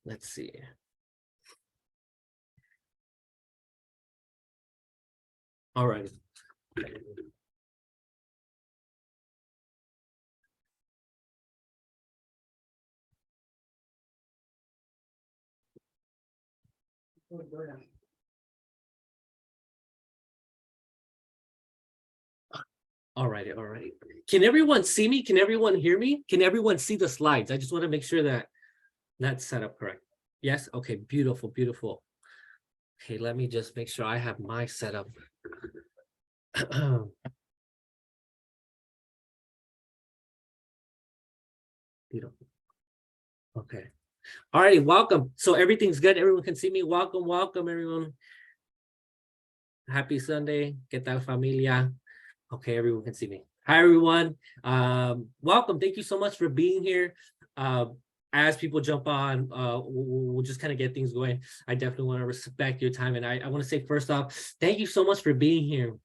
Let's see. All right. All right. All right. Can everyone see me? Can everyone hear me? Can everyone see the slides? I just want to make sure that that's set up correct. Yes. Okay. Beautiful. Beautiful. Okay. Let me just make sure I have my setup. Beautiful. Okay. All righty. Welcome. So everything's good. Everyone can see me. Welcome. Welcome, everyone. Happy Sunday. ¿Qué tal, familia? Okay, everyone can see me. Hi, everyone. Welcome. Thank you so much for being here. As people jump on, we'll just kind of get things going. I definitely want to respect your time. And I want to say, first off, thank you so much for being here,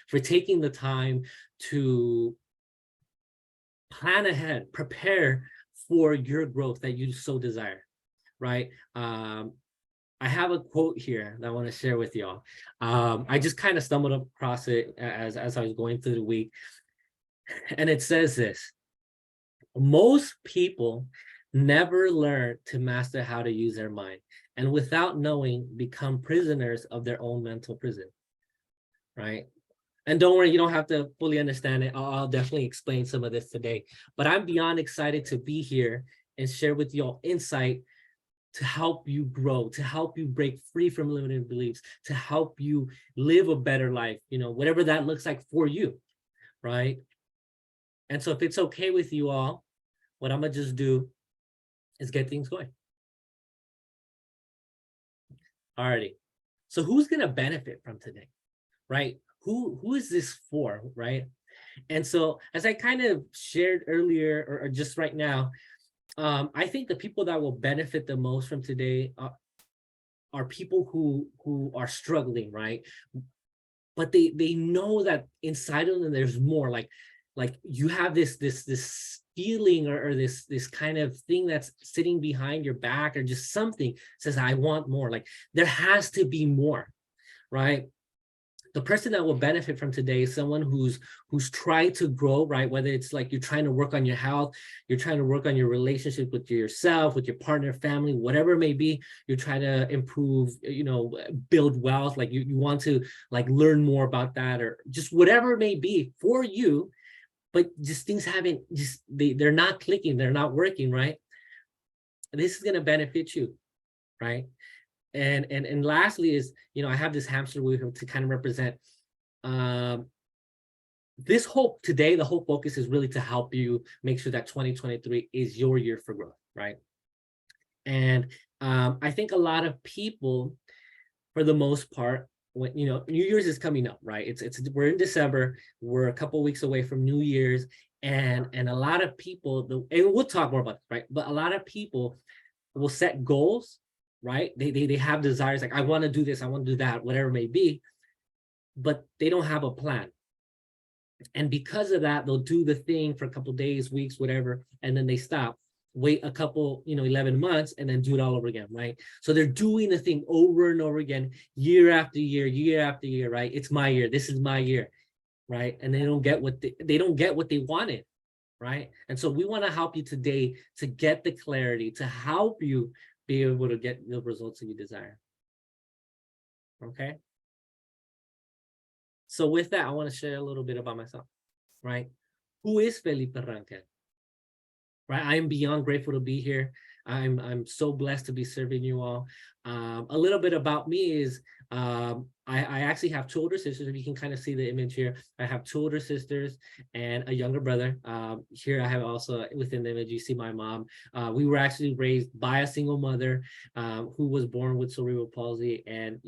for taking the time to plan ahead, prepare for your growth that you so desire, right? I have a quote here that I want to share with y'all. I just kind of stumbled across it as I was going through the week. And it says this: most people never learn to master how to use their mind, and without knowing, become prisoners of their own mental prison, right? And don't worry, you don't have to fully understand it. I'll definitely explain some of this today. But I'm beyond excited to be here and share with y'all insight to help you grow, to help you break free from limiting beliefs, to help you live a better life, whatever that looks like for you, right? And so if it's okay with you all, what I'm gonna just do is get things going. Alrighty. So who's gonna benefit from today, right? Who is this for, right? And so as I kind of shared earlier, or just right now, I think the people that will benefit the most from today are people who are struggling, right? But they know that inside of them there's more. Like you have this feeling, or this kind of thing that's sitting behind your back, or just something says, I want more. Like there has to be more, right? The person that will benefit from today is someone who's trying to grow, right? Whether it's like you're trying to work on your health, you're trying to work on your relationship with yourself, with your partner, family, whatever it may be. You're trying to improve, build wealth. Like you want to like learn more about that, or just whatever it may be for you. But just things haven't they're not clicking, they're not working, right? This is going to benefit you, right? And lastly is, I have this hamster wheel to kind of represent this whole today. The whole focus is really to help you make sure that 2023 is your year for growth, right? And I think a lot of people, for the most part, when New Year's is coming up, right? We're in December, we're a couple of weeks away from New Year's, and a lot of people, and we'll talk more about this, right? But a lot of people will set goals, right? They have desires, like I want to do this, I want to do that, whatever it may be, but they don't have a plan. And because of that, they'll do the thing for a couple of days, weeks, whatever, and then they stop, wait a couple, 11 months, and then do it all over again, right? So they're doing the thing over and over again, year after year, right? It's my year, this is my year, right? And they don't get what they wanted, right? And so we want to help you today to get the clarity, to help you be able to get the results that you desire. Okay. So with that, I want to share a little bit about myself, right? Who is Felipe Rangel? Right, I am beyond grateful to be here. I'm so blessed to be serving you all. A little bit about me is I actually have two older sisters. If you can kind of see the image here, I have two older sisters and a younger brother. Here I have also within the image, you see my mom. We were actually raised by a single mother who was born with cerebral palsy, and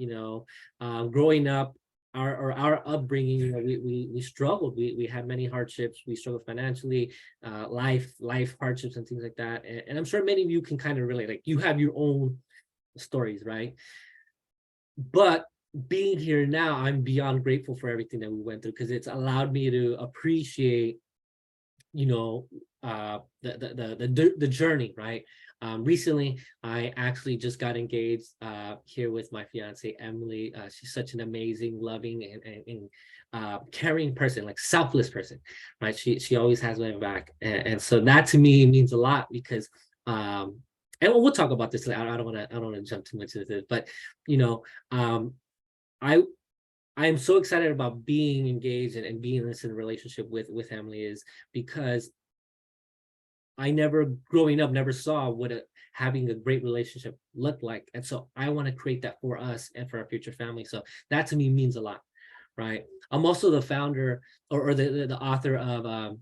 growing up, our upbringing, we struggled. We had many hardships. We struggled financially, life hardships and things like that. And I'm sure many of you can kind of relate. Like you have your own stories, right? But being here now, I'm beyond grateful for everything that we went through, because it's allowed me to appreciate, the journey, right? Recently, I actually just got engaged here with my fiance, Emily. She's such an amazing, loving, and caring person, like selfless person, right? She always has my back. And so that to me means a lot because, and we'll talk about this. I don't want to jump too much into this, but, you know, I I'm so excited about being engaged and being in this in a relationship with Emily is because I never, growing up, never saw what having a great relationship looked like. And so I want to create that for us and for our future family. So that to me means a lot, right? I'm also the founder or the author of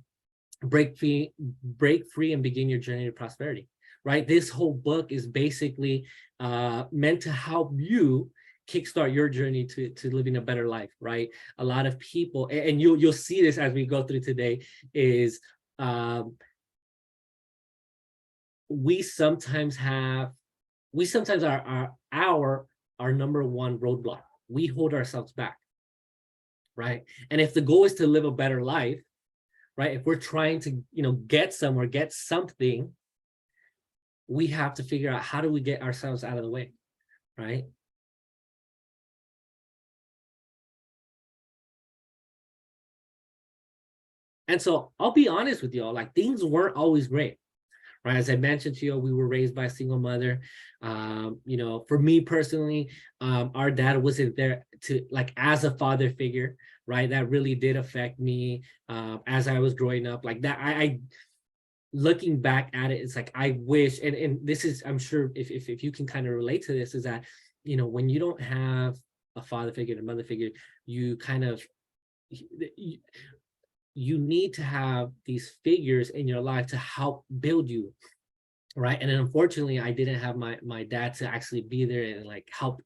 Break Free and Begin Your Journey to Prosperity, right? This whole book is basically meant to help you kickstart your journey to living a better life, right? A lot of people, and you'll see this as we go through today, is we sometimes are our number one roadblock. We hold ourselves back, right? And if the goal is to live a better life, right? If we're trying to, get somewhere, get something, we have to figure out how do we get ourselves out of the way, right? And so I'll be honest with y'all, like things weren't always great. Right, as I mentioned to you, we were raised by a single mother. For me personally, our dad wasn't there to like as a father figure, right? That really did affect me as I was growing up. Like that, I looking back at it, it's like I wish, and this is, I'm sure if you can kind of relate to this, is that when you don't have a father figure, a mother figure, you kind of you need to have these figures in your life to help build you, right? And then unfortunately I didn't have my dad to actually be there and like help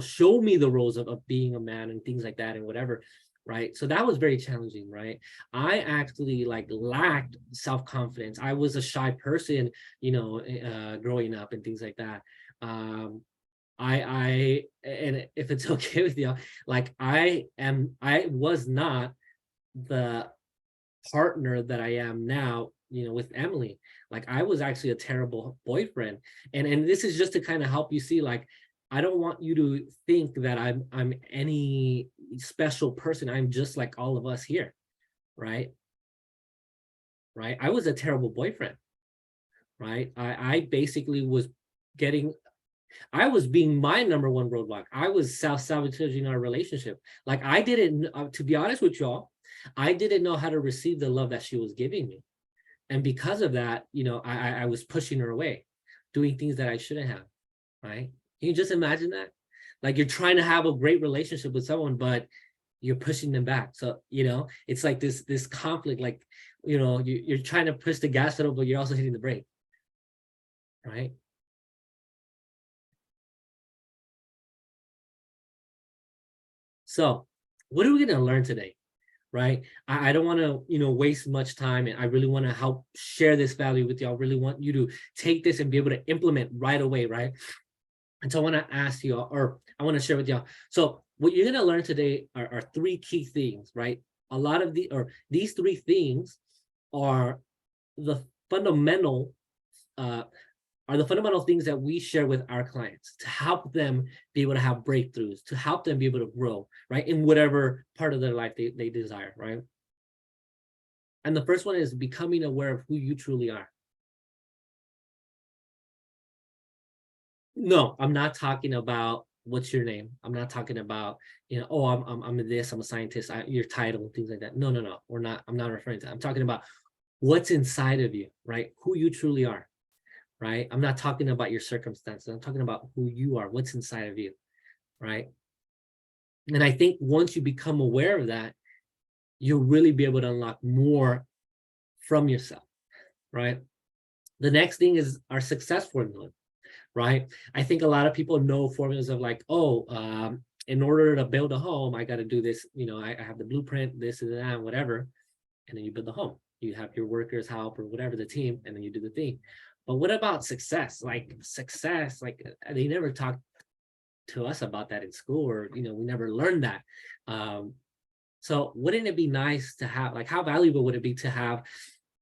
show me the roles of being a man and things like that and whatever, right? So that was very challenging, right? I actually like lacked self-confidence. I was a shy person, growing up and things like that. I and if it's okay with you, like I was not the partner that I am now, with Emily. Like I was actually a terrible boyfriend. And this is just to kind of help you see, like, I don't want you to think that I'm any special person. I'm just like all of us here, right? Right. I was a terrible boyfriend, right? I basically was getting I was being my number one roadblock. I was self-sabotaging our relationship. Like I didn't, to be honest with y'all, I didn't know how to receive the love that she was giving me. And because of that, I was pushing her away, doing things that I shouldn't have, right? Can you just imagine that? Like you're trying to have a great relationship with someone, but you're pushing them back. So, it's like this conflict, like, you're trying to push the gas pedal, but you're also hitting the brake, right? So what are we going to learn today? Right? I don't want to, waste much time, and I really want to help share this value with you. I really want you to take this and be able to implement right away, right? And so I want to ask you, or I want to share with y'all. So what you're going to learn today are three key things, right? A lot of these three things are the fundamental uh, things that we share with our clients to help them be able to have breakthroughs, to help them be able to grow, right? In whatever part of their life they desire, right? And the first one is becoming aware of who you truly are. No, I'm not talking about what's your name. I'm not talking about, oh, I'm this, I'm a scientist, your title, things like that. No, no, no. I'm not referring to that. I'm talking about what's inside of you, right? Who you truly are, right? I'm not talking about your circumstances. I'm talking about who you are, what's inside of you, right? And I think once you become aware of that, you'll really be able to unlock more from yourself, right? The next thing is our success formula, right? I think a lot of people know formulas of like, oh, in order to build a home, I got to do this, I have the blueprint, this and that, whatever, and then you build the home. You have your workers help or whatever, the team, and then you do the thing. But what about success? Like success, like they never talk to us about that in school, or we never learned that. So wouldn't it be nice to have, like, how valuable would it be to have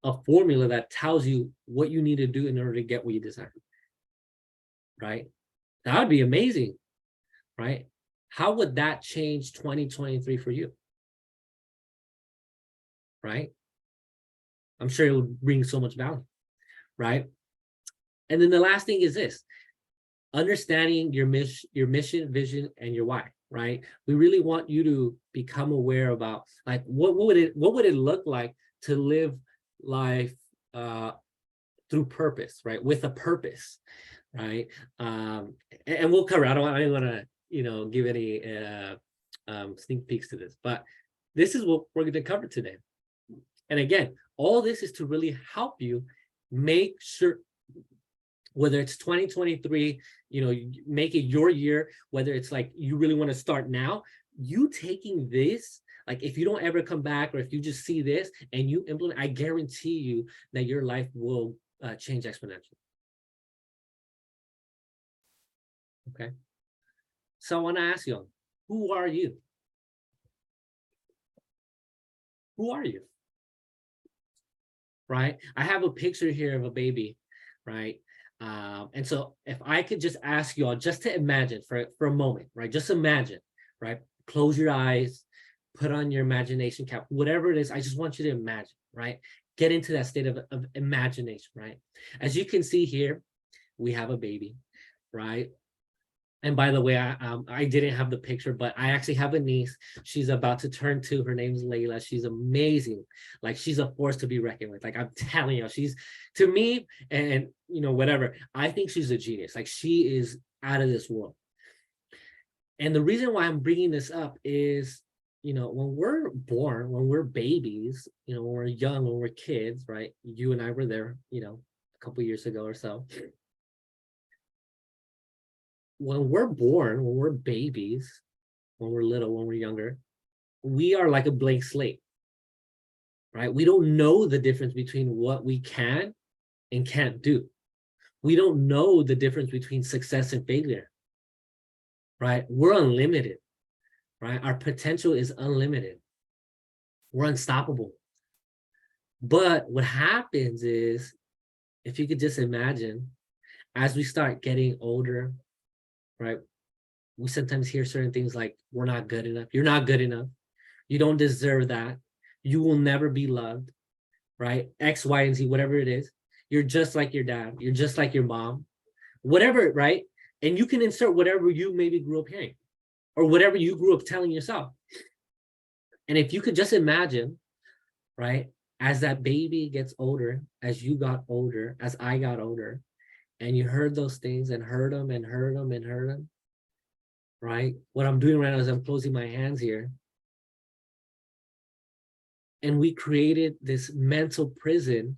a formula that tells you what you need to do in order to get what you desire, right? That would be amazing, right? How would that change 2023 for you, right? I'm sure it would bring so much value, right? And then the last thing is this: understanding your mission, vision, and your why, right? We really want you to become aware about, like, what would it look like to live life through purpose, right? With a purpose, right? And we'll cover. I don't want to, give any sneak peeks to this, but this is what we're going to cover today. And again, all this is to really help you make sure, whether it's 2023, make it your year, whether it's like you really want to start now, you taking this, like if you don't ever come back, or if you just see this and you implement, I guarantee you that your life will change exponentially. Okay. So I want to ask you, who are you? Who are you? Right? I have a picture here of a baby, right? And so if I could just ask you all just to imagine for a moment, right? Just imagine, right? Close your eyes, put on your imagination cap, whatever it is. I just want you to imagine, right? Get into that state of imagination, right? As you can see here, we have a baby, right? And by the way, I didn't have the picture, but I actually have a niece. She's about to turn 2. Her name's Layla. She's amazing. Like, she's a force to be reckoned with. Like, I'm telling you, she's, to me, and whatever, I think she's a genius. Like, she is out of this world. And the reason why I'm bringing this up is, when we're born, when we're babies, when we're young, when we're kids, right? You and I were there, a couple years ago or so. When we're born, when we're babies, when we're little, when we're younger, we are like a blank slate, right? We don't know the difference between what we can and can't do. We don't know the difference between success and failure, right? We're unlimited, right? Our potential is unlimited. We're unstoppable. But what happens is, if you could just imagine, as we start getting older, right? We sometimes hear certain things like, we're not good enough. You're not good enough. You don't deserve that. You will never be loved, right? X, Y, and Z, whatever it is. You're just like your dad. You're just like your mom, whatever, right? And you can insert whatever you maybe grew up hearing, or whatever you grew up telling yourself. And if you could just imagine, right, as that baby gets older, as you got older, as I got older, and you heard those things and heard them and heard them and heard them, right? What I'm doing right now is I'm closing my hands here. And we created this mental prison,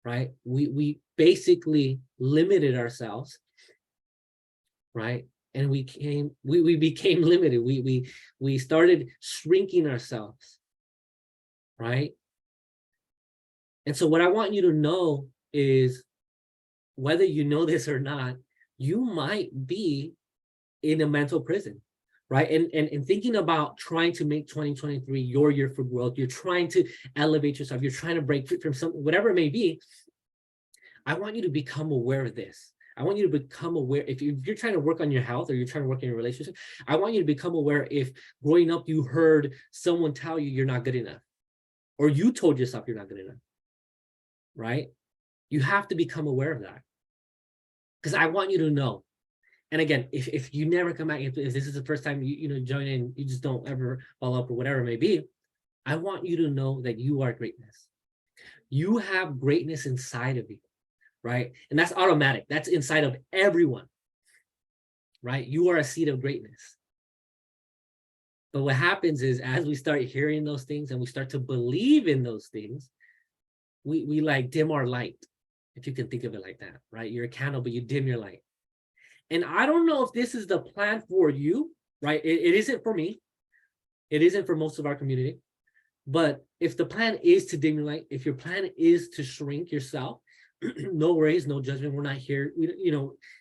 right? We basically limited ourselves, right? And we became limited. We started shrinking ourselves, right? And so what I want you to know is, whether you know this or not, you might be in a mental prison, right? And thinking about trying to make 2023 your year for growth, you're trying to elevate yourself, you're trying to break free from something, whatever it may be. I want you to become aware of this. I want you to become aware, if you're trying to work on your health, or you're trying to work in your relationship, I want you to become aware if growing up you heard someone tell you you're not good enough, or you told yourself you're not good enough, right? You have to become aware of that, because I want you to know. And again, if you never come back, if this is the first time you join in, you just don't ever follow up, or whatever it may be, I want you to know that you are greatness. You have greatness inside of you, right? And that's automatic. That's inside of everyone, right? You are a seed of greatness. But what happens is, as we start hearing those things and we start to believe in those things, we like dim our light, if you can think of it like that, right? You're a candle, but you dim your light. And I don't know if this is the plan for you, right? It isn't for me. It isn't for most of our community. But if the plan is to dim your light, if your plan is to shrink yourself, no worries, no judgment. We're not here.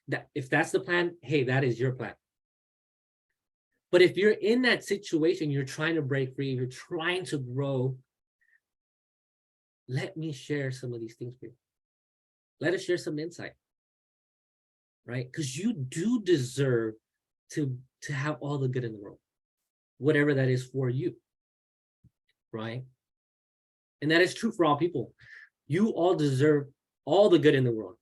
That if that's the plan, hey, that is your plan. But if you're in that situation, you're trying to break free, you're trying to grow, let me share some of these things with you. Let us share some insight, right? Because you do deserve to have all the good in the world, whatever that is for you, right? And that is true for all people. You all deserve all the good in the world,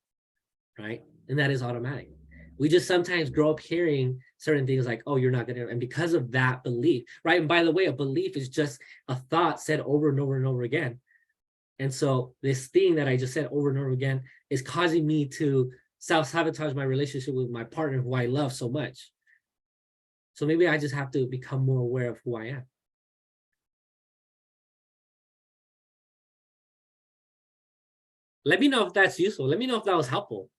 right? And that is automatic. We just sometimes grow up hearing certain things like, oh, you're not gonna, and because of that belief, right? And by the way, a belief is just a thought said over and over and over again. And so this thing that I just said over and over again is causing me to self-sabotage my relationship with my partner who I love so much. So maybe I just have to become more aware of who I am. Let me know if that's useful. Let me know if that was helpful.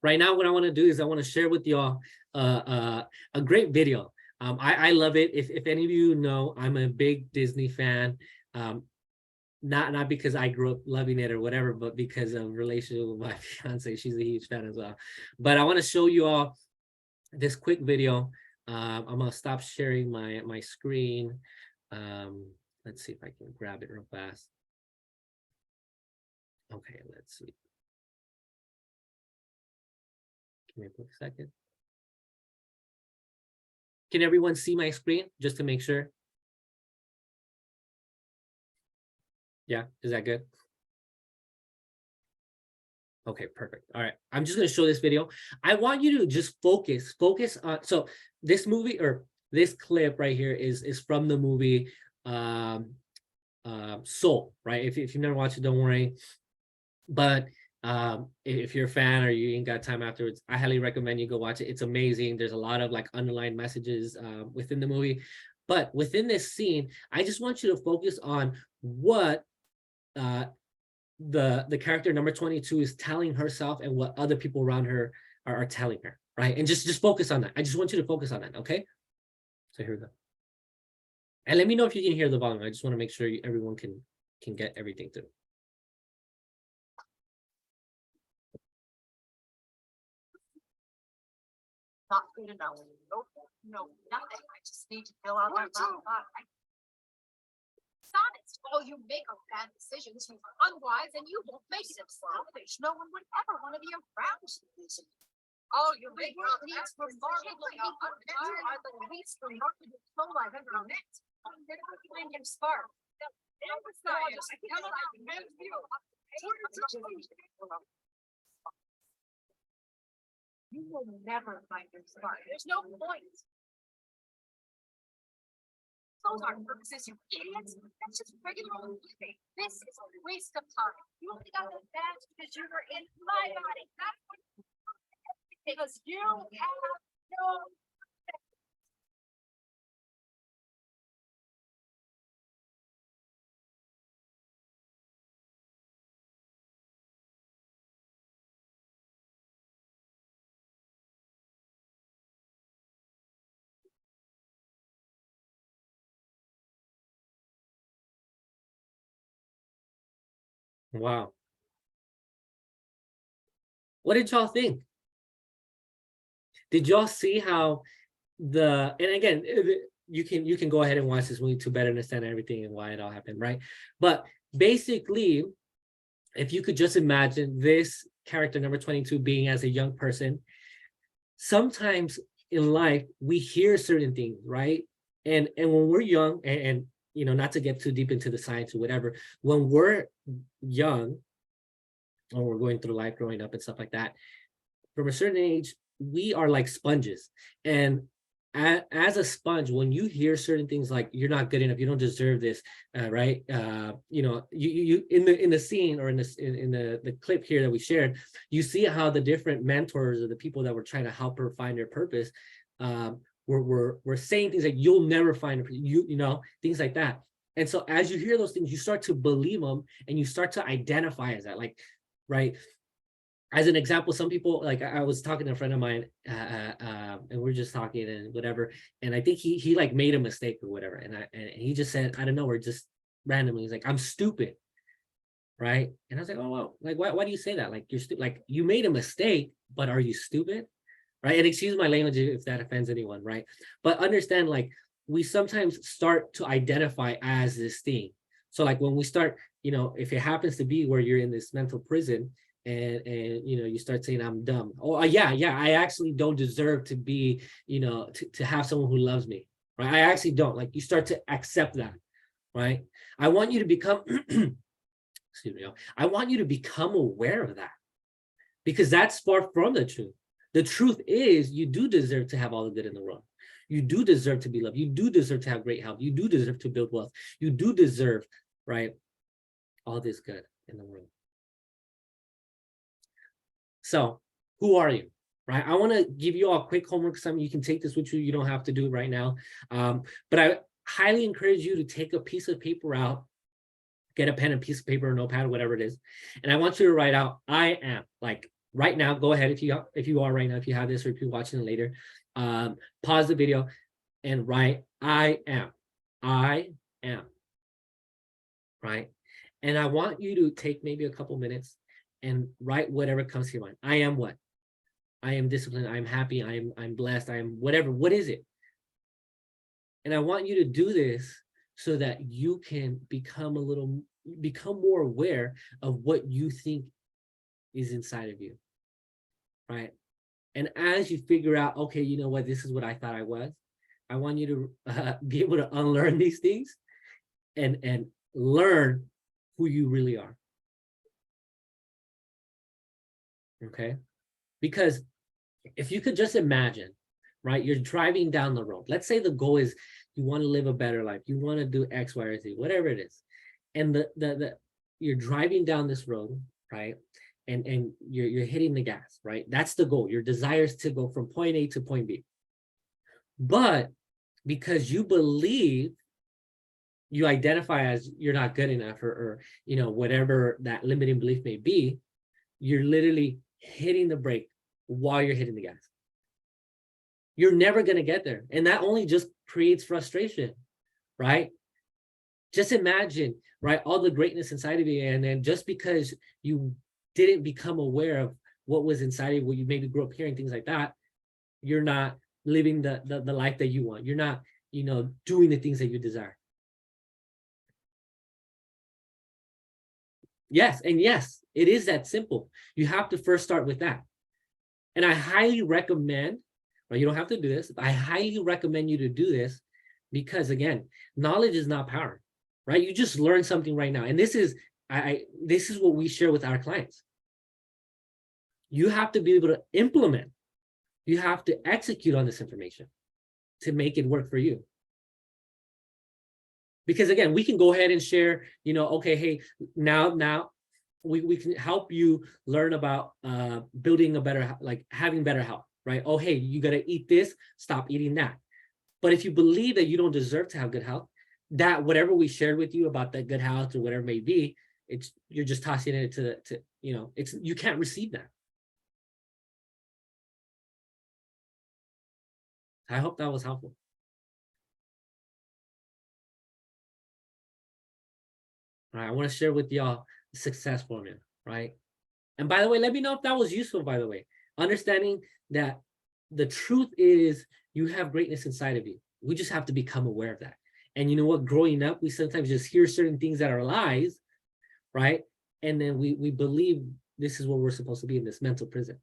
Right now, what I want to do is I want to share with y'all a great video. I love it. If any of you know, I'm a big Disney fan. Not because I grew up loving it or whatever, but because of relationship with my fiance. She's a huge fan as well. But I want to show you all this quick video. I'm gonna stop sharing my screen. Let's see if I can grab it real fast. Okay, let's see. Give me a quick second. Can everyone see my screen just to make sure? Yeah, is that good? Okay, perfect. All right, I'm just going to show this video. I want you to just focus on, so this movie or this clip right here is from the movie Soul, right? If you've never watched it, don't worry. But if you're a fan or you ain't got time afterwards, I highly recommend you go watch it. It's amazing. There's a lot of like underlying messages within the movie. But within this scene, I just want you to focus on what the character number 22 is telling herself and what other people around her are telling her, right? And just focus on that. I just want you to focus on that, okay? So here we go. And let me know if you can hear the volume. I just want to make sure everyone can get everything through. Not good enough. No, nothing. I just need to fill out my honest. Oh, you make a bad decisions, you are unwise, and you won't make it selfish. No one would ever want to be around you. Oh, you make the least remarkable. You are the least remarkable soul I've ever met. I'm never find your spark. You will never find your spark. There's no point. Those aren't purposes, you idiots. That's just regular old living. This is a waste of time. You only got the badge because you were in my body. That's what because you have no. Wow. What did y'all think? Did y'all see how and again, you can go ahead and watch this movie to better understand everything and why it all happened, right? But basically, if you could just imagine this character number 22 being as a young person, sometimes in life we hear certain things, right? And when we're young, and you know, not to get too deep into the science or whatever, when we're young or we're going through life growing up and stuff like that, from a certain age, we are like sponges. And as a sponge, when you hear certain things like you're not good enough, you don't deserve this, right? You know, you in the scene or in the clip here that we shared, you see how the different mentors or the people that were trying to help her find her purpose, were saying things like you'll never find you know, things like that. And so as you hear those things, you start to believe them and you start to identify as that, like, right? As an example, some people, like I was talking to a friend of mine, and we're just talking and whatever, and I think he like made a mistake or whatever, and he just said, I don't know, we're just randomly, he's like, I'm stupid, right? And I was like, oh well, like why do you say that? Like you're stupid, like you made a mistake, but are you stupid, right? And excuse my language if that offends anyone, right? But understand, like we sometimes start to identify as this thing, So like when we start, if it happens to be where you're in this mental prison and you start saying I'm dumb. Oh yeah, I actually don't deserve to be, to have someone who loves me, right? I actually don't. Like you start to accept that, right? I want you to become, excuse me, I want you to become aware of that, because that's far from the truth. The truth is you do deserve to have all the good in the world. You do deserve to be loved. You do deserve to have great health. You do deserve to build wealth. You do deserve, right, all this good in the world. So who are you, right? I want to give you all a quick homework assignment. You can take this with you. You don't have to do it right now. But I highly encourage you to take a piece of paper out, get a pen and piece of paper or notepad, whatever it is. And I want you to write out, I am, like right now, go ahead if you are right now, if you have this, or if you're watching it later, pause the video and write, I am, right? And I want you to take maybe a couple minutes and write whatever comes to your mind. I am what? I am disciplined. I'm happy. I'm blessed. I'm whatever. What is it? And I want you to do this so that you can become more aware of what you think is inside of you, right? And as you figure out, okay, you know what, this is what I thought I was, I want you to be able to unlearn these things and learn who you really are. Okay? Because if you could just imagine, right, you're driving down the road. Let's say the goal is you want to live a better life. You want to do X, Y, or Z, whatever it is. And you're driving down this road, right? And you're hitting the gas, right? That's the goal. Your desire is to go from point A to point B. But because you believe, you identify as you're not good enough, or whatever that limiting belief may be, you're literally hitting the brake while you're hitting the gas. You're never going to get there. And that only just creates frustration, right? Just imagine, right, all the greatness inside of you, and then just because you didn't become aware of what was inside of you, what you maybe grew up hearing, things like that, you're not living the life that you want. You're not, doing the things that you desire. Yes, and yes, it is that simple. You have to first start with that. And I highly recommend, or you don't have to do this, I highly recommend you to do this because, again, knowledge is not power, right? You just learned something right now. And this is what we share with our clients. You have to be able to implement. You have to execute on this information to make it work for you. Because again, we can go ahead and share, okay, hey, now we can help you learn about building a better, like having better health, right? Oh, hey, you got to eat this, stop eating that. But if you believe that you don't deserve to have good health, that whatever we shared with you about that good health or whatever it may be, you're just tossing it to you can't receive that. I hope that was helpful. All right, I want to share with y'all the success formula, right? And by the way, let me know if that was useful, by the way. Understanding that the truth is you have greatness inside of you. We just have to become aware of that. And you know what? Growing up, we sometimes just hear certain things that are lies, right? And then we believe this is what we're supposed to be in this mental prison,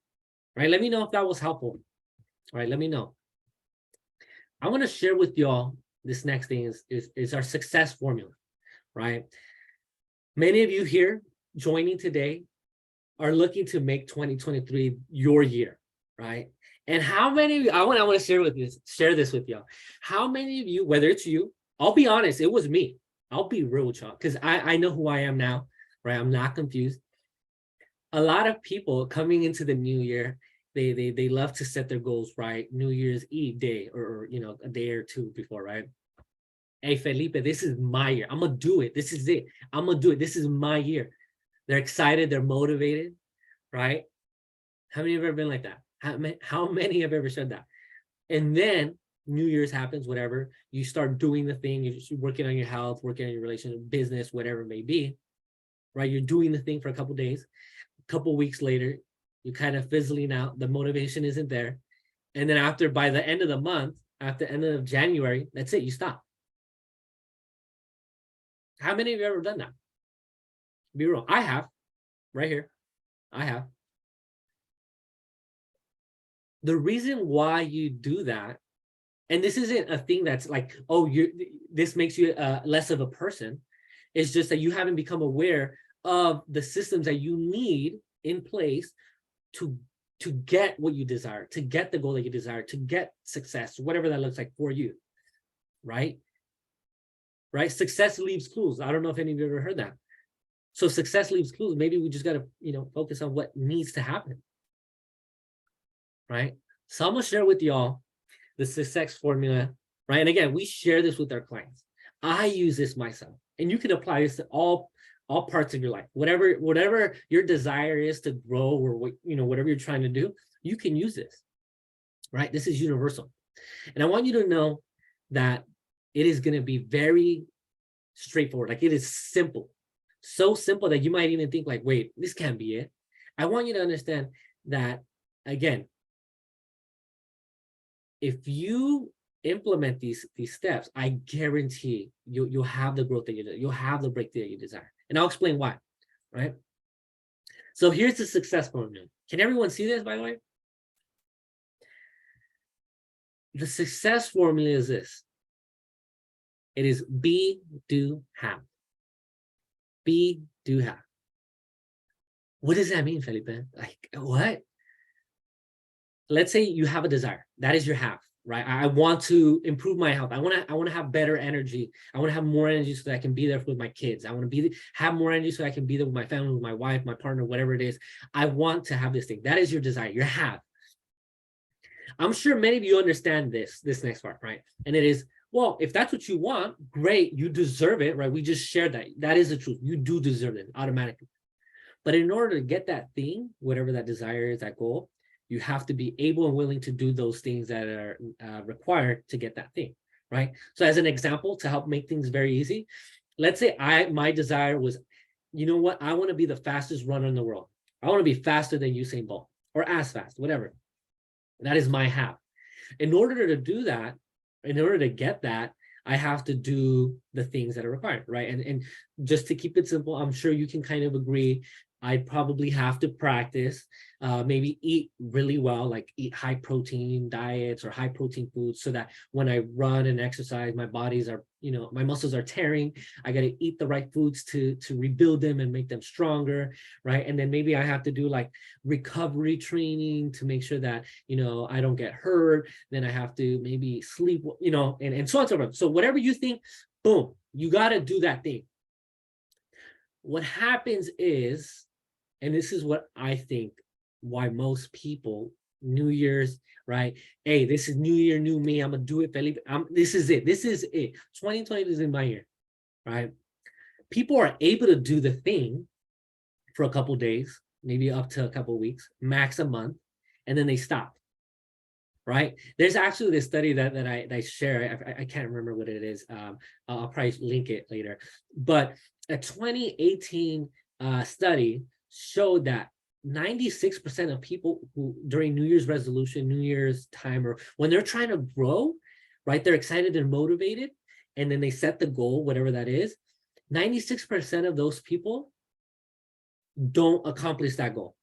right? Let me know if that was helpful. All right, let me know. I want to share with y'all this next thing is our success formula, right? Many of you here joining today are looking to make 2023 your year, right? And how many of you, I want to share this with y'all. How many of you, whether it's you, I'll be honest, it was me. I'll be real with y'all because I know who I am now, right? I'm not confused. A lot of people coming into the new year, they love to set their goals, right? New Year's Eve day or a day or two before, right? Hey, Felipe, this is my year. I'm going to do it. This is it. I'm going to do it. This is my year. They're excited. They're motivated, right? How many have ever been like that? How many have ever said that? And then New Year's happens, whatever. You start doing the thing. You're working on your health, working on your relationship, business, whatever it may be, right? You're doing the thing for a couple of days. A couple of weeks later, you're kind of fizzling out. The motivation isn't there. And then by the end of the month, after the end of January, that's it. You stop. How many of you ever done that? Be real. I have, right here. I have. The reason why you do that, and this isn't a thing that's like, oh, this makes you less of a person. It's just that you haven't become aware of the systems that you need in place to get what you desire, to get the goal that you desire, to get success, whatever that looks like for you, right? Right? Success leaves clues. I don't know if any of you ever heard that. So success leaves clues. Maybe we just got to, focus on what needs to happen, right? So I'm gonna share with y'all the success formula, right? And again, we share this with our clients. I use this myself, and you can apply this to all parts of your life. Whatever your desire is to grow, or whatever you're trying to do, you can use this, right? This is universal. And I want you to know that it is going to be very straightforward. Like, it is simple. So simple that you might even think like, wait, this can't be it. I want you to understand that, again, if you implement these steps, I guarantee you'll have the growth that you'll have the breakthrough that you desire. And I'll explain why, right? So here's the success formula. Can everyone see this, by the way? The success formula is this. It is be, do, have. Be, do, have. What does that mean, Felipe? Like, what? Let's say you have a desire. That is your have, right? I want to improve my health. I want to have better energy. I want to have more energy so that I can be there with my kids. I want to have more energy so I can be there with my family, with my wife, my partner, whatever it is. I want to have this thing. That is your desire, your have. I'm sure many of you understand this next part, right? And it is, well, if that's what you want, great, you deserve it, right? We just shared that. That is the truth. You do deserve it automatically. But in order to get that thing, whatever that desire is, that goal, you have to be able and willing to do those things that are required to get that thing, right? So as an example, to help make things very easy, let's say my desire was, you know what? I want to be the fastest runner in the world. I want to be faster than Usain Bolt, or as fast, whatever. That is my have. In order to do that, in order to get that, I have to do the things that are required, right? And just to keep it simple, I'm sure you can kind of agree, I'd probably have to practice, maybe eat really well, like eat high protein diets or high protein foods, so that when I run and exercise, my bodies are, my muscles are tearing. I got to eat the right foods to rebuild them and make them stronger, right? And then maybe I have to do like recovery training to make sure that, I don't get hurt. Then I have to maybe sleep, and so on and so forth. So whatever you think, boom, you got to do that thing. What happens is, and this is what I think why most people, New Year's, right? Hey, this is New Year, new me. I'm going to do it, Felipe. This is it. This is it. 2020 is in my year, right? People are able to do the thing for a couple days, maybe up to a couple weeks, max a month, and then they stop, right? There's actually this study that I share. I can't remember what it is. I'll probably link it later. But a 2018 study showed that 96% of people who during New Year's resolution, New Year's time, or when they're trying to grow, right, they're excited and motivated, and then they set the goal, whatever that is, 96% of those people don't accomplish that goal.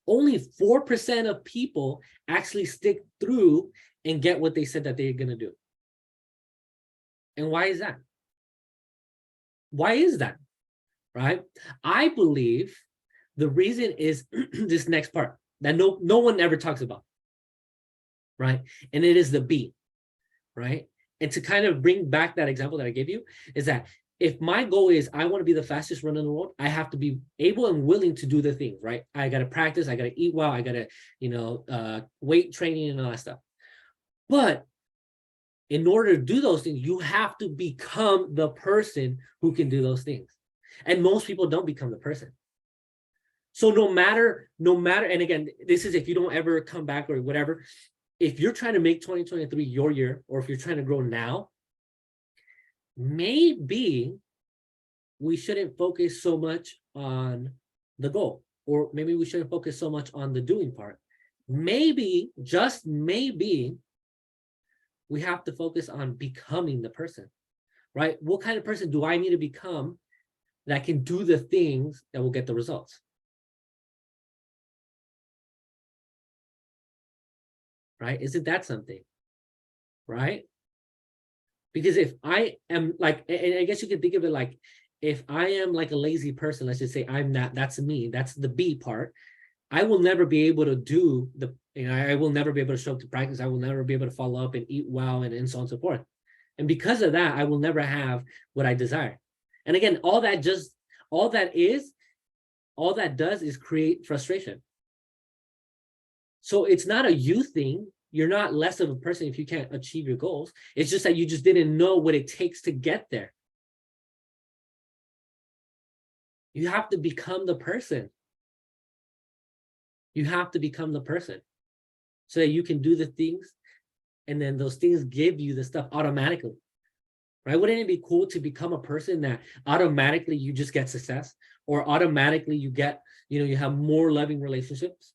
Only 4% of people actually stick through and get what they said that they're going to do. And why is that? Why is that? Right? I believe the reason is this next part that no one ever talks about, right? And it is the be, right? And to kind of bring back that example that I gave you is that if my goal is I want to be the fastest runner in the world, I have to be able and willing to do the things, right? I got to practice, I got to eat well, I got to, weight training and all that stuff. But in order to do those things, you have to become the person who can do those things. And most people don't become the person. So no matter, and again, this is if you don't ever come back or whatever, if you're trying to make 2023 your year, or if you're trying to grow now, maybe we shouldn't focus so much on the goal, or maybe we shouldn't focus so much on the doing part. Maybe, just maybe, we have to focus on becoming the person, right? What kind of person do I need to become that can do the things that will get the results. Right? Isn't that something? Right? Because if I am like, and I guess you can think of it like, if I am like a lazy person, let's just say I'm not, that's me, that's the B part, I will never be able to do the, I will never be able to show up to practice. I will never be able to follow up and eat well and so on and so forth. And because of that, I will never have what I desire. And again, all that does is create frustration. So it's not a you thing. You're not less of a person if you can't achieve your goals. It's just that you just didn't know what it takes to get there. You have to become the person. You have to become the person so that you can do the things, and then those things give you the stuff automatically. Right? Wouldn't it be cool to become a person that automatically you just get success, or automatically you get, you have more loving relationships?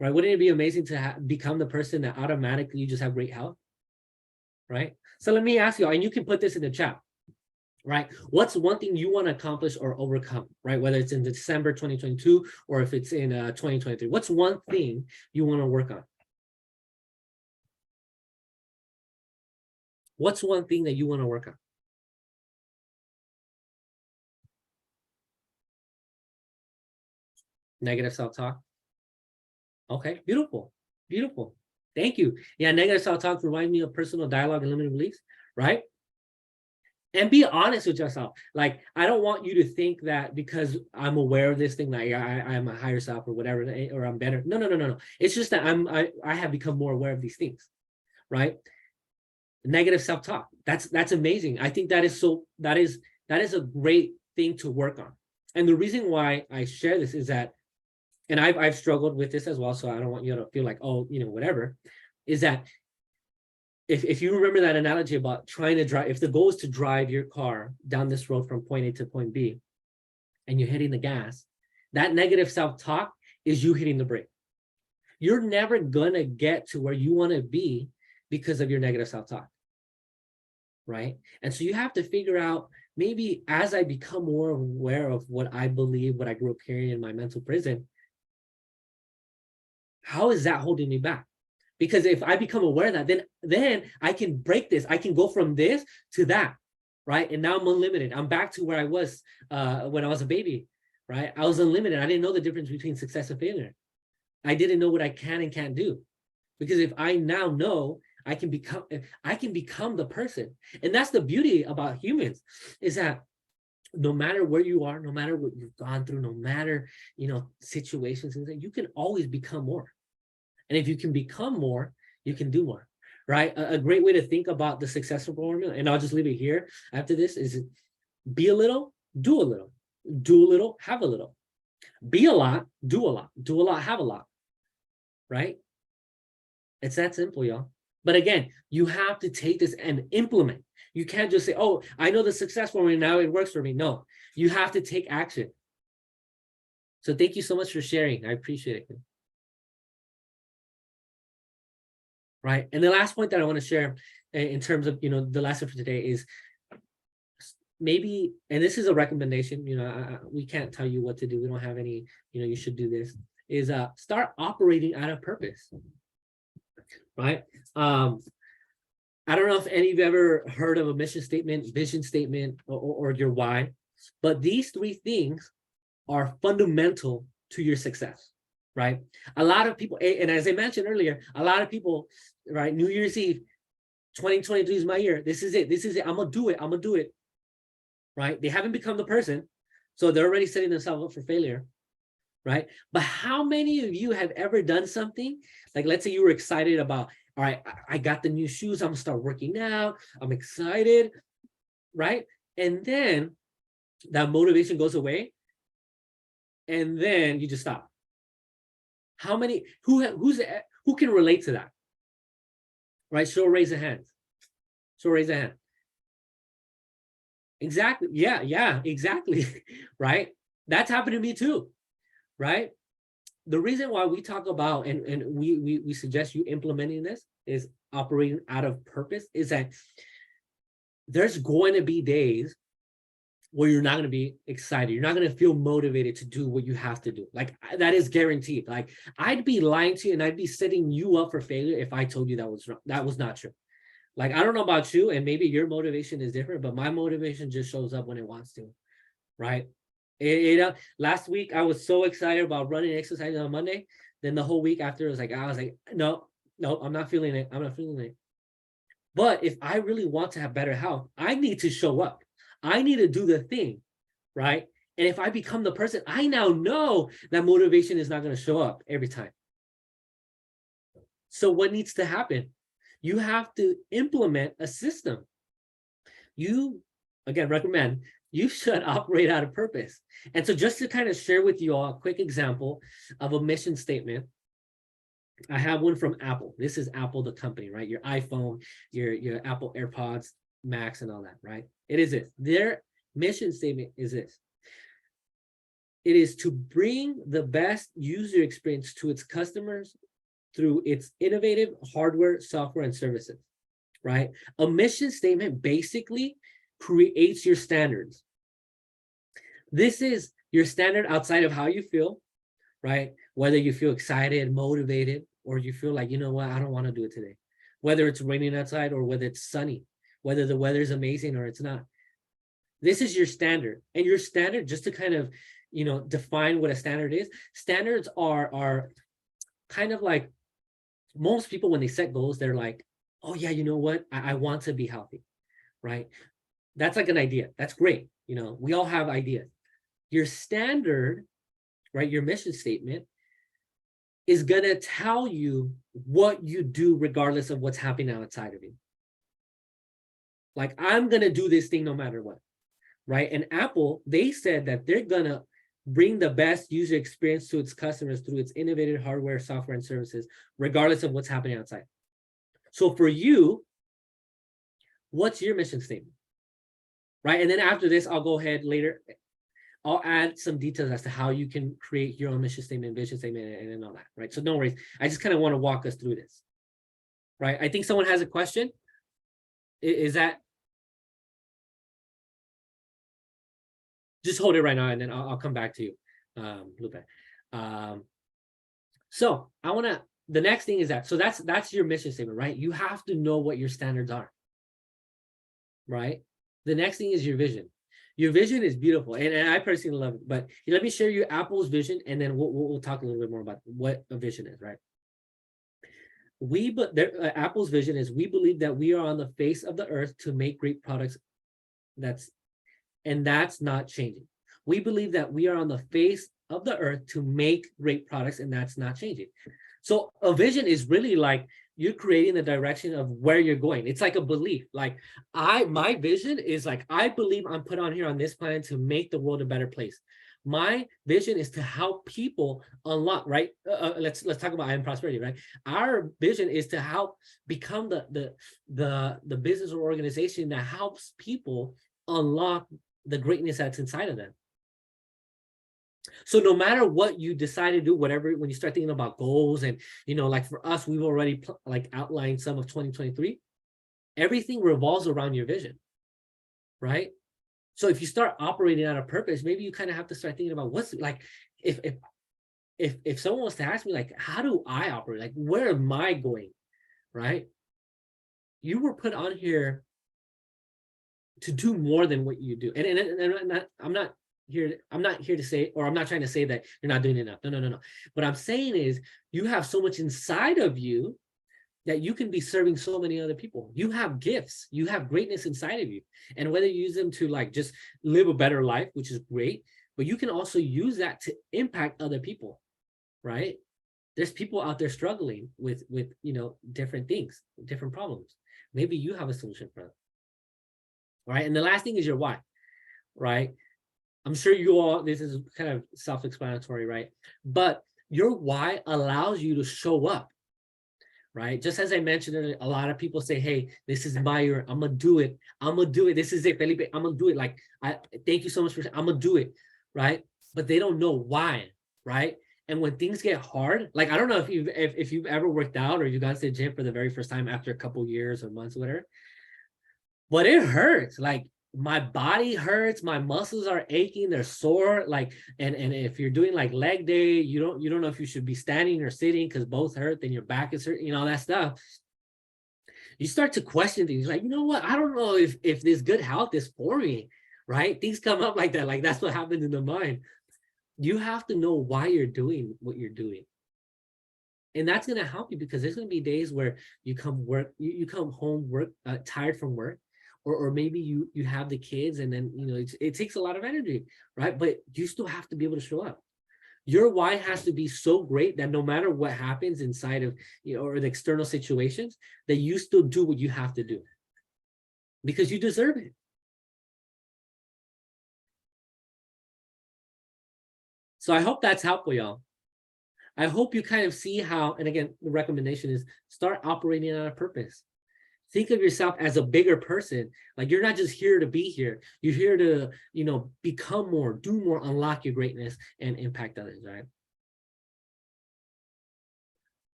Right? Wouldn't it be amazing to become the person that automatically you just have great health? Right? So let me ask you, and you can put this in the chat, right? What's one thing you want to accomplish or overcome, right? Whether it's in December 2022 or if it's in 2023, what's one thing you want to work on? What's one thing that you want to work on? Negative self-talk. Okay, beautiful, beautiful. Thank you. Yeah, negative self-talk reminds me of personal dialogue and limiting beliefs, right? And be honest with yourself. Like, I don't want you to think that because I'm aware of this thing, like I'm a higher self or whatever, or I'm better. No. It's just that I have become more aware of these things, right? Negative self-talk. That's amazing. I think that is a great thing to work on. And the reason why I share this is that, and I've struggled with this as well, so I don't want you to feel like, oh, whatever, is that if you remember that analogy about trying to drive, if the goal is to drive your car down this road from point A to point B, and you're hitting the gas, that negative self-talk is you hitting the brake. You're never gonna get to where you want to be because of your negative self-talk, right? And so you have to figure out, maybe as I become more aware of what I believe, what I grew up hearing in my mental prison, how is that holding me back? Because if I become aware of that, then I can break this. I can go from this to that, right? And now I'm unlimited. I'm back to where I was when I was a baby, right? I was unlimited. I didn't know the difference between success and failure. I didn't know what I can and can't do. Because if I now know, I can become the person. And that's the beauty about humans, is that no matter where you are, no matter what you've gone through, no matter, situations, you can always become more. And if you can become more, you can do more, right? A great way to think about the successful formula, and I'll just leave it here after this, is be a little, do a little. Do a little, have a little. Be a lot, do a lot. Do a lot, have a lot, right? It's that simple, y'all. But again, you have to take this and implement. You can't just say, oh, I know the success formula now, it works for me. No, you have to take action. So thank you so much for sharing. I appreciate it. Right. And the last point that I want to share in terms of, the lesson for today is, maybe, and this is a recommendation, we can't tell you what to do. We don't have any, you should do this, is start operating out of purpose. Right. I don't know if any of you ever heard of a mission statement, vision statement, or your why, but these three things are fundamental to your success. Right? A lot of people, and as I mentioned earlier, a lot of people, right, New Year's Eve, 2023 is my year. This is it. I'm gonna do it. Right? They haven't become the person, so they're already setting themselves up for failure. Right? But how many of you have ever done something, like, let's say you were excited about, all right, I got the new shoes, I'm gonna start working out, I'm excited, right? And then that motivation goes away, and then you just stop. How many, who can relate to that? Right? Raise a hand. Raise a hand. Exactly. Yeah, exactly. Right? That's happened to me too. Right? The reason why we talk about, and we suggest you implementing this, is operating out of purpose, is that there's going to be days where you're not going to be excited. You're not going to feel motivated to do what you have to do. Like that is guaranteed. Like I'd be lying to you and I'd be setting you up for failure if I told you that was wrong. That was not true. Like, I don't know about you, and maybe your motivation is different, but my motivation just shows up when it wants to, right? Last week I was so excited about running exercise on Monday. Then the whole week after, I was like, no, I'm not feeling it. I'm not feeling it. But if I really want to have better health, I need to show up. I need to do the thing, right? And if I become the person, I now know that motivation is not going to show up every time. So what needs to happen? You have to implement a system. You, again, recommend you should operate out of purpose. And so just to kind of share with you all a quick example of a mission statement, I have one from Apple. This is Apple, the company, right? Your iPhone, your Apple AirPods Max and all that, right? It is this. Their mission statement is this. It is to bring the best user experience to its customers through its innovative hardware, software, and services, right? A mission statement basically creates your standards. This is your standard outside of how you feel, right? Whether you feel excited, motivated, or you feel like, you know what, I don't want to do it today. Whether it's raining outside or whether it's sunny, whether the weather is amazing or it's not. This is your standard. And your standard, just to kind of, define what a standard is, standards are kind of like, most people, when they set goals, they're like, oh yeah, you know what? I want to be healthy, right? That's like an idea. That's great. We all have ideas. Your standard, right? Your mission statement is going to tell you what you do regardless of what's happening outside of you. Like, I'm going to do this thing no matter what, right? And Apple, they said that they're going to bring the best user experience to its customers through its innovative hardware, software, and services, regardless of what's happening outside. So for you, what's your mission statement? Right? And then after this, I'll go ahead later. I'll add some details as to how you can create your own mission statement, vision statement, and all that, right? So don't worry. I just kind of want to walk us through this, right? I think someone has a question. Is that? Just hold it right now, and then I'll come back to you, Lupe. So I want to, the next thing is that, so that's your mission statement, right? You have to know what your standards are, right? The next thing is your vision. Your vision is beautiful, and I personally love it. But let me share you Apple's vision, and then we'll talk a little bit more about what a vision is, right? Apple's vision is, we believe that we are on the face of the earth to make great products. That's not changing. We believe that we are on the face of the earth to make great products, and that's not changing. So a vision is really like you're creating the direction of where you're going. It's like a belief. Like my vision is like, I believe I'm put on here on this planet to make the world a better place. My vision is to help people unlock, right? Let's talk about I Am Prosperity, right? Our vision is to help become the business or organization that helps people unlock the greatness that's inside of them. So no matter what you decide to do, whatever, when you start thinking about goals, and like for us, we've already outlined some of 2023. Everything revolves around your vision, right? So if you start operating out of purpose, maybe you kind of have to start thinking about what's like, if someone was to ask me, like, how do I operate? Like, where am I going, right? You were put on here to do more than what you do, and I'm not here to say, or I'm not trying to say that you're not doing enough. No. What I'm saying is, you have so much inside of you that you can be serving so many other people. You have gifts, you have greatness inside of you, and whether you use them to like just live a better life, which is great, but you can also use that to impact other people, right? There's people out there struggling with different things, different problems. Maybe you have a solution for them. All right. And the last thing is your why, right? I'm sure you all, this is kind of self-explanatory, right? But your why allows you to show up, right? Just as I mentioned earlier, a lot of people say, hey, this is my year. I'm going to do it. I'm going to do it. This is it, Felipe. I'm going to do it. Like, thank you so much for, I'm going to do it, right? But they don't know why, right? And when things get hard, like, I don't know if you've ever worked out or you got to the gym for the very first time after a couple years or months or whatever, but it hurts. Like, my body hurts, my muscles are aching, they're sore, like, and if you're doing like leg day, you don't know if you should be standing or sitting because both hurt, then your back is hurt, all that stuff. You start to question things like, you know what, I don't know if this good health is for me, right? Things come up like that, like that's what happens in the mind. You have to know why you're doing what you're doing. And that's going to help you, because there's going to be days where you come home tired from work, or maybe you have the kids, and then it takes a lot of energy, right? But you still have to be able to show up. Your why has to be so great that no matter what happens inside of or the external situations, that you still do what you have to do, because you deserve it. So I hope that's helpful, y'all. I hope you kind of see how, and again, the recommendation is start operating on a purpose. Think of yourself as a bigger person. Like, you're not just here to be here. You're here to, become more, do more, unlock your greatness, and impact others, right?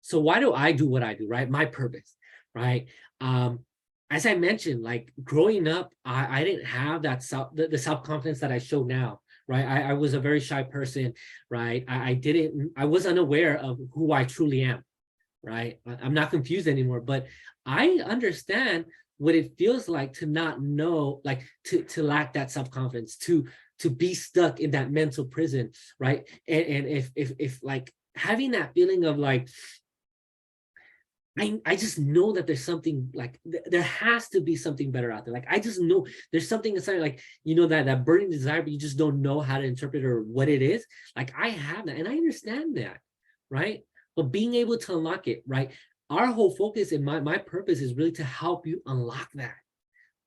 So why do I do what I do, right? My purpose, right? As I mentioned, like growing up, I didn't have that the self-confidence that I show now, right? I was a very shy person, right? I was unaware of who I truly am, right? I'm not confused anymore, but I understand what it feels like to not know, like to lack that self-confidence, to be stuck in that mental prison, right? And if like having that feeling of like, I just know that there's something, like there has to be something better out there. Like, I just know there's something inside, like, that burning desire, but you just don't know how to interpret or what it is. Like, I have that and I understand that, right? But being able to unlock it, right? Our whole focus and my purpose is really to help you unlock that.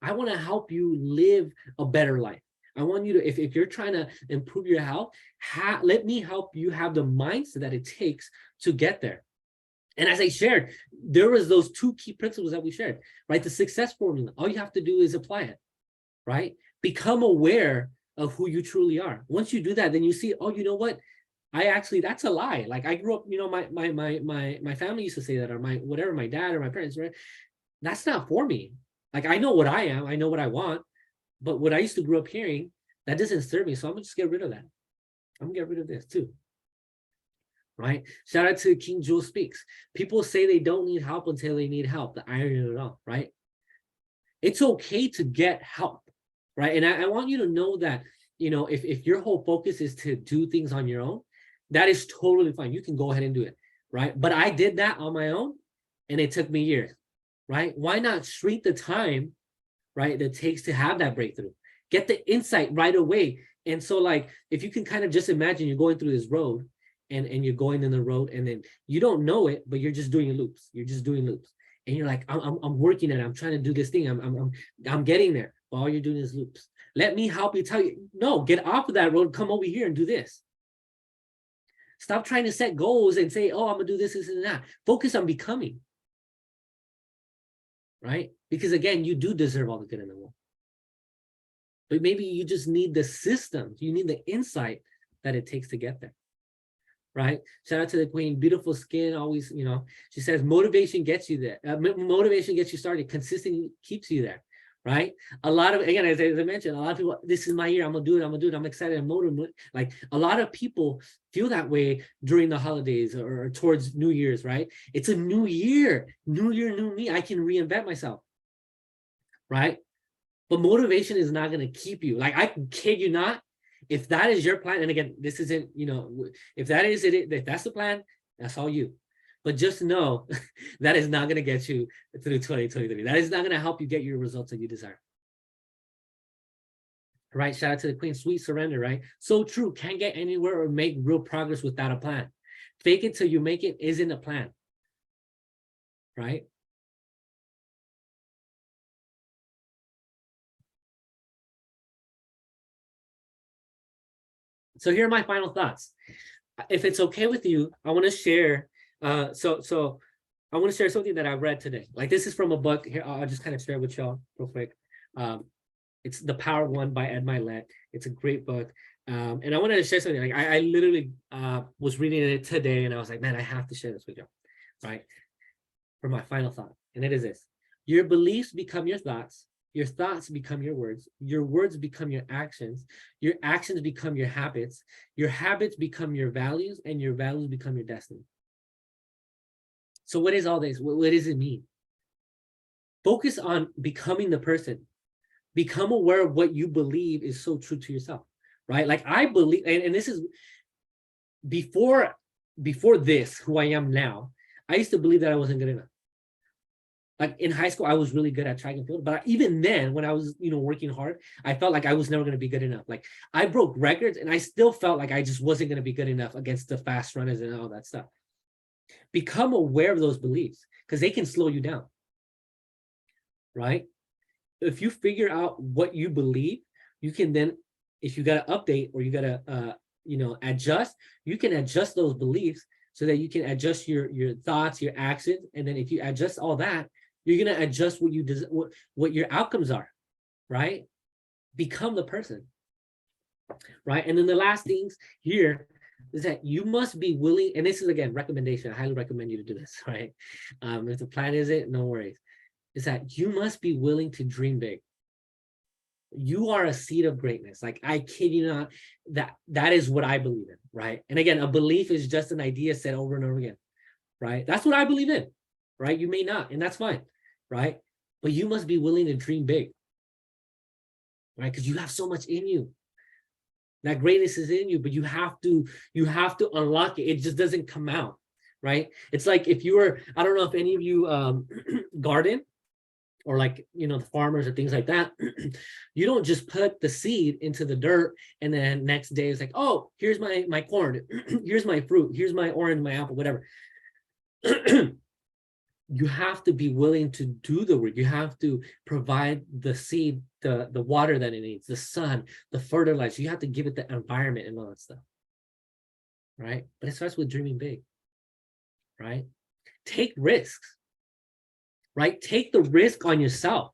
I want to help you live a better life. I want you to, if you're trying to improve your health, let me help you have the mindset that it takes to get there. And as I shared, there was those two key principles that we shared, right? The success formula. All you have to do is apply it, right? Become aware of who you truly are. Once you do that, then you see, oh, you know what? That's a lie. Like, I grew up, my family used to say that, or my dad or my parents, right? That's not for me. Like, I know what I am, I know what I want, but what I used to grow up hearing, that doesn't serve me. So I'm gonna just get rid of that. I'm gonna get rid of this too. Right? Shout out to King Jules Speaks. People say they don't need help until they need help. The irony of it all, right? It's okay to get help, right? And I want you to know that, if your whole focus is to do things on your own, that is totally fine. You can go ahead and do it, right? But I did that on my own, and it took me years, right? Why not shrink the time, right, that it takes to have that breakthrough? Get the insight right away. And so, like, if you can kind of just imagine you're going through this road, and you're going in the road, and then you don't know it, but you're just doing loops. You're just doing loops, and you're like, I'm working at it. I'm trying to do this thing. I'm getting there. But all you're doing is loops. Let me help you. Tell you, no, get off of that road. Come over here and do this. Stop trying to set goals and say, oh, I'm gonna do this, and that. Focus on becoming. Right? Because again, you do deserve all the good in the world. But maybe you just need the systems. You need the insight that it takes to get there. Right? Shout out to the queen. Beautiful skin. Always, she says motivation gets you there. Motivation gets you started. Consistency keeps you there. Right? A lot of, again, as I mentioned, a lot of people, this is my year. I'm gonna do it. I'm excited. I'm motivated. Like, a lot of people feel that way during the holidays or towards New Year's. Right? It's a new year. New year, new me. I can reinvent myself. Right? But motivation is not gonna keep you. Like, I kid you not. If that is your plan, and again, this isn't, if that is it, if that's the plan, that's all you. But just know that is not going to get you through 2023. That is not going to help you get your results that you desire. Right? Shout out to the queen. Sweet surrender, right? So true. Can't get anywhere or make real progress without a plan. Fake it till you make it isn't a plan. Right? So here are my final thoughts. If it's okay with you, I want to share. So I want to share something that I read today. Like, this is from a book. Here, I'll just kind of share with y'all real quick. It's The Power of One by Ed Milet. It's a great book. And I wanted to share something. Like, I literally was reading it today, and I was like, man, I have to share this with y'all. Right? For my final thought. And it is this: your beliefs become your thoughts. Your thoughts become your words become your actions become your habits become your values, and your values become your destiny. So what is all this? What does it mean? Focus on becoming the person. Become aware of what you believe is so true to yourself, right? Like I believe, and this is before this, who I am now, I used to believe that I wasn't good enough. Like in high school, I was really good at track and field, but even then, when I was, working hard, I felt like I was never going to be good enough. Like I broke records, and I still felt like I just wasn't going to be good enough against the fast runners and all that stuff. Become aware of those beliefs, because they can slow you down, right? If you figure out what you believe, you can then, if you got to update or you got to, adjust, you can adjust those beliefs so that you can adjust your thoughts, your actions. And then if you adjust all that, you're going to adjust what your outcomes are, right? Become the person, right? And then the last things here is that you must be willing, and this is, again, recommendation. I highly recommend you to do this, right? If the plan isn't, no worries. Is that you must be willing to dream big. You are a seed of greatness. Like, I kid you not, that is what I believe in, right? And again, a belief is just an idea said over and over again, right? That's what I believe in, right? You may not, and that's fine, right? But you must be willing to dream big, right? Because you have so much in you. That greatness is in you, but you have to unlock it. It just doesn't come out, right? It's like if you were, I don't know if any of you garden, or like, the farmers or things like that. You don't just put the seed into the dirt and then next day it's like, oh, here's my corn, here's my fruit, here's my orange, my apple, whatever. You have to be willing to do the work. You have to provide the seed, the water that it needs, the sun, the fertilizer. You have to give it the environment and all that stuff, right? But it starts with dreaming big, right? Take risks. Right? Take the risk on yourself,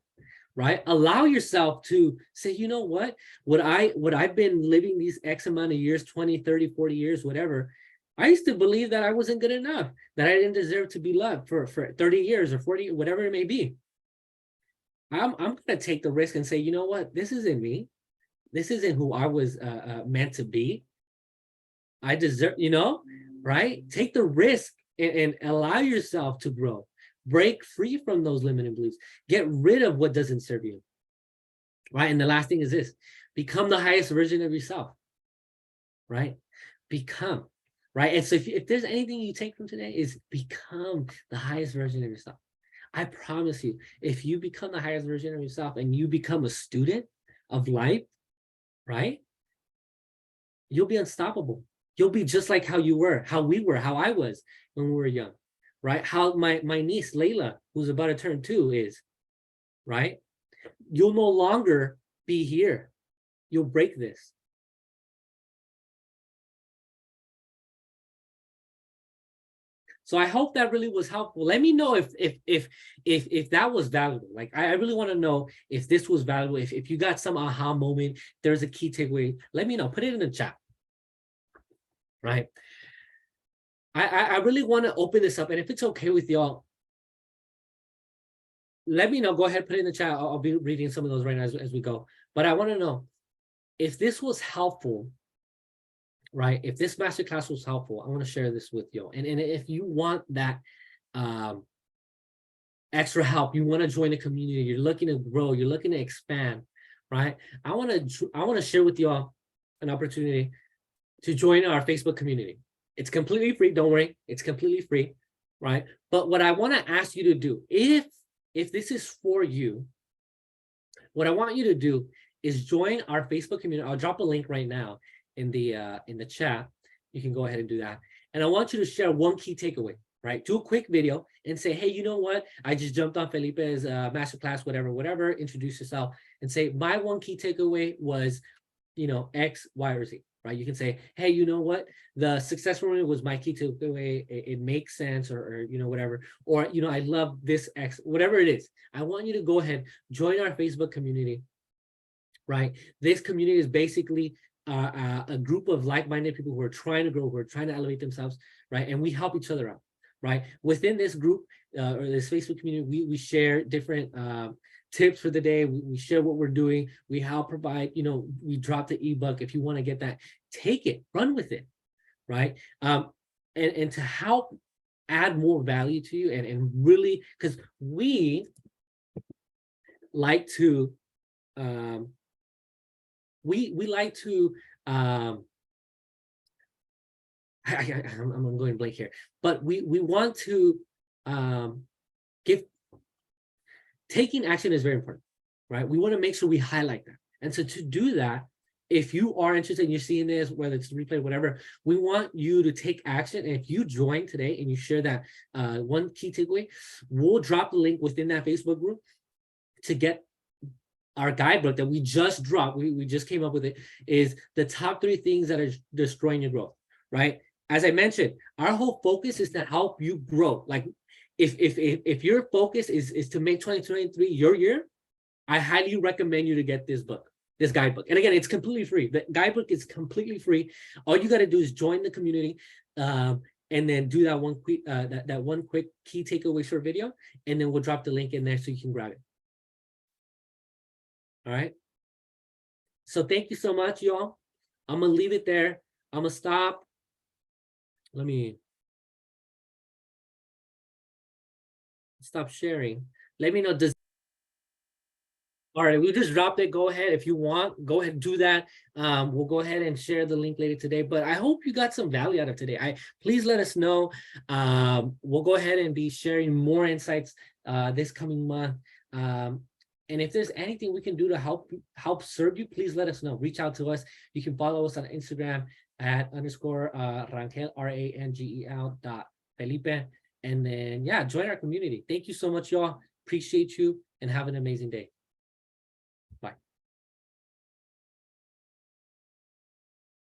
right? Allow yourself to say, you know what I've been living these X amount of years, 20, 30, 40 years, whatever. I used to believe that I wasn't good enough, that I didn't deserve to be loved for 30 years or 40, whatever it may be. I'm going to take the risk and say, you know what? This isn't me. This isn't who I was meant to be. I deserve, right? Take the risk and allow yourself to grow. Break free from those limiting beliefs. Get rid of what doesn't serve you, right? And the last thing is this: become the highest version of yourself, right? Become, right? And so if there's anything you take from today, is become the highest version of yourself. I promise you, if you become the highest version of yourself and you become a student of life, right? You'll be unstoppable. You'll be just like how you were, how we were, how I was when we were young. Right? How my niece, Layla, who's about to turn 2 is, right? You'll no longer be here. You'll break this. So I hope that really was helpful. Let me know if that was valuable. Like, I really want to know if this was valuable, if you got some aha moment, there's a key takeaway. Let me know. Put it in the chat. Right? I really want to open this up, and if it's okay with y'all, let me know. Go ahead, put it in the chat. I'll be reading some of those right now as we go. But I want to know if this was helpful, right? If this masterclass was helpful, I want to share this with you. And if you want that extra help, you want to join the community, you're looking to grow, you're looking to expand, right? I want to share with y'all an opportunity to join our Facebook community. It's completely free. Don't worry. It's completely free, right? But what I want to ask you to do, if this is for you, what I want you to do is join our Facebook community. I'll drop a link right now in the chat. You can go ahead and do that. And I want you to share one key takeaway, right? Do a quick video and say, hey, you know what? I just jumped on Felipe's masterclass, whatever. Introduce yourself and say, my one key takeaway was, X, Y, or Z. Right? You can say, hey, you know what? The success formula was my key takeaway. It makes sense, or whatever. Or, I love this X, whatever it is. I want you to go ahead, join our Facebook community, right? This community is basically a group of like-minded people who are trying to grow, who are trying to elevate themselves, right? And we help each other out, right? Within this group or this Facebook community, we share different tips for the day. We share what we're doing. We help provide, we drop the ebook. If you want to get that, take it, run with it, right? And to help add more value to you and really, because we like to, we like to, I'm going blank here, but we want to taking action is very important, right? We want to make sure we highlight that. And so to do that, if you are interested and you're seeing this, whether it's replay, whatever, we want you to take action. And if you join today and you share that one key takeaway, we'll drop the link within that Facebook group to get our guidebook that we just dropped. We just came up with it, is the top 3 things that are destroying your growth, right? As I mentioned, our whole focus is to help you grow. Like if your focus is to make 2023 your year, I highly recommend you to get this book, this guidebook. And again, it's completely free. The guidebook is completely free. All you got to do is join the community, and then do that one quick that one quick key takeaway short video, and then we'll drop the link in there so you can grab it. All right. So thank you so much, y'all. I'm gonna leave it there. I'm gonna stop. Let me stop sharing. Let me know. All right, we just dropped it. Go ahead if you want. Go ahead and do that. We'll go ahead and share the link later today. But I hope you got some value out of today. Please let us know. We'll go ahead and be sharing more insights this coming month. And if there's anything we can do to help serve you, please let us know. Reach out to us. You can follow us on Instagram at _Rangel, RANGEL.Felipe. And then, yeah, join our community. Thank you so much, y'all. Appreciate you and have an amazing day.